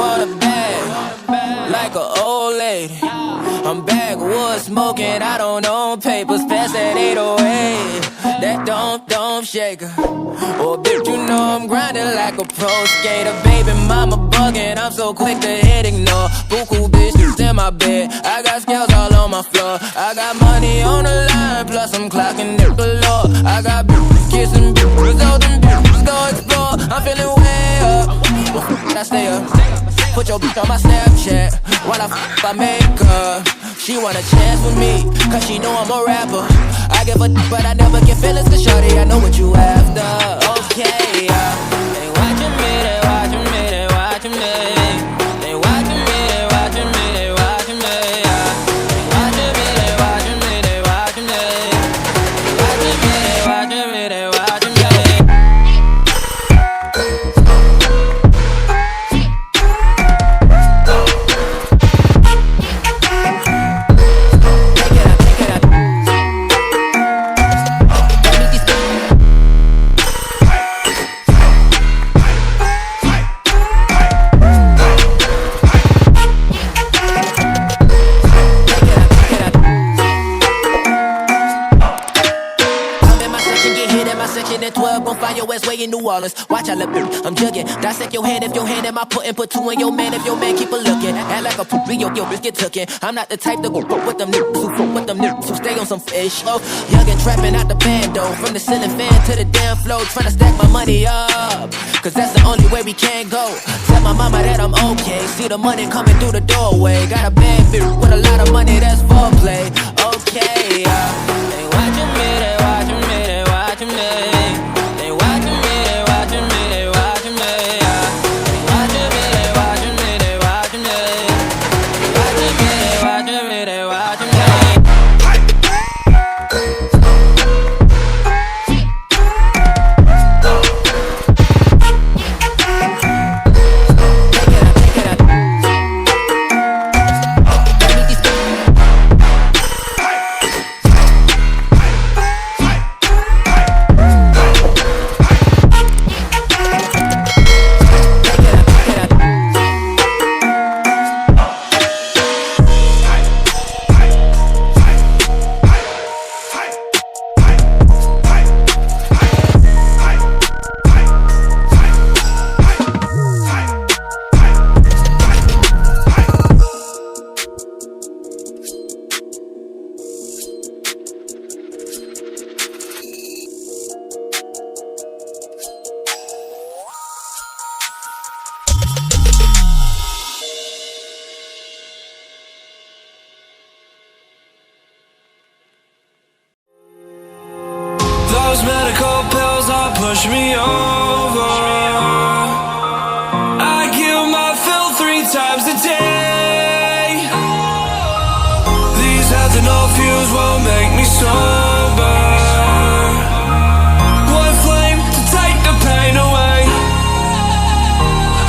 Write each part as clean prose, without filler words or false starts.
want a bag, like an old lady. I'm backwoods smoking, I don't own papers. Pass that 808, that don't shake her. Oh, bitch, you know I'm grinding like a pro skater. Baby mama bugging, I'm so quick to hit ignore. Buku bitches in my bed, I got scales all on my floor. I got money on the line, plus I'm clocking it galore. I got bitches kissing bitches, all them bitches go explore. I'm feeling way up, well, I stay up. Put your bitch on my Snapchat while I make her. She want a chance with me, cause she know I'm a rapper. I give a but I never get feelings, cause shawty, I know what you after. Okay, they watching me, they watching me, they watching me. They watching me, they watching me, they watching me. They watching me, they watching me, they watching me. They watching me, they watching me, they watching me. In New Orleans, watch I look, I'm jugging. Dissect your hand if your hand am I putting, put two in your man if your man keep a looking. Act like a poopy, your bitch get tookin'. I'm not the type to go with them niggas who fuck with them niggas who stay on some fish. Oh, young and trapping out the bando, from the ceiling fan to the damn floor, trying to stack my money up, cause that's the only way we can go. Tell my mama that I'm okay, see the money coming through the doorway. Got a bad bitch with a lot of money, that's foreplay. Okay, they watching me, they watching me, they watching me. Those medical pills all push me over. I kill my fill 3 times a day. These ethanol fuels won't make me sober. One flame to take the pain away.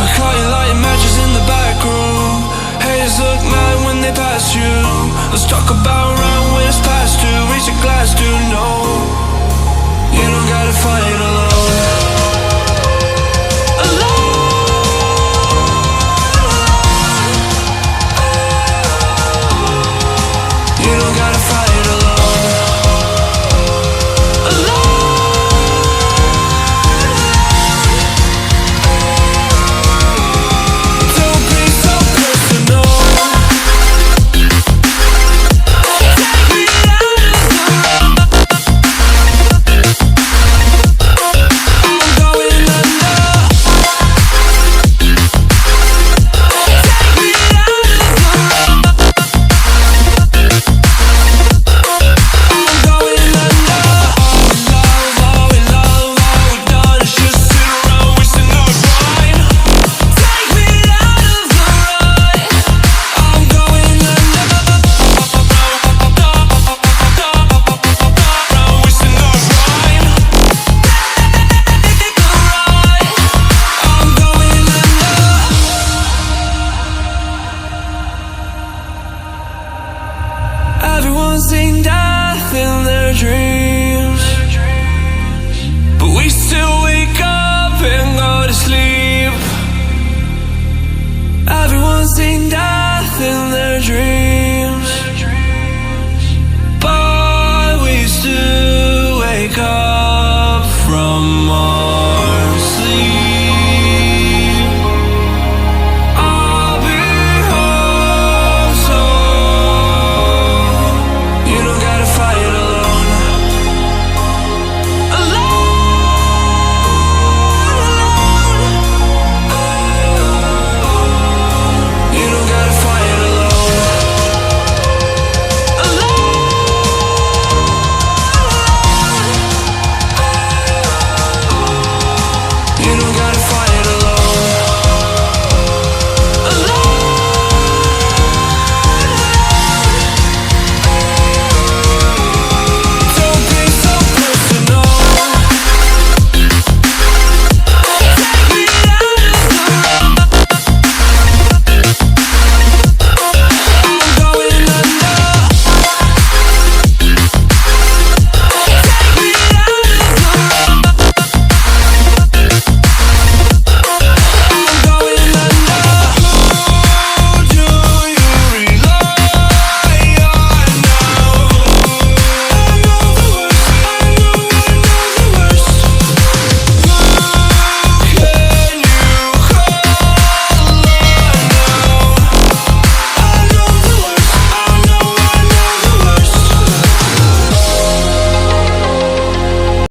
I caught you lighting matches in the back room. Haters look mad when they pass you. Let's talk about around when it's past due. Reach a glass to know you don't gotta fight alone. You don't gotta fight alone. wake up from all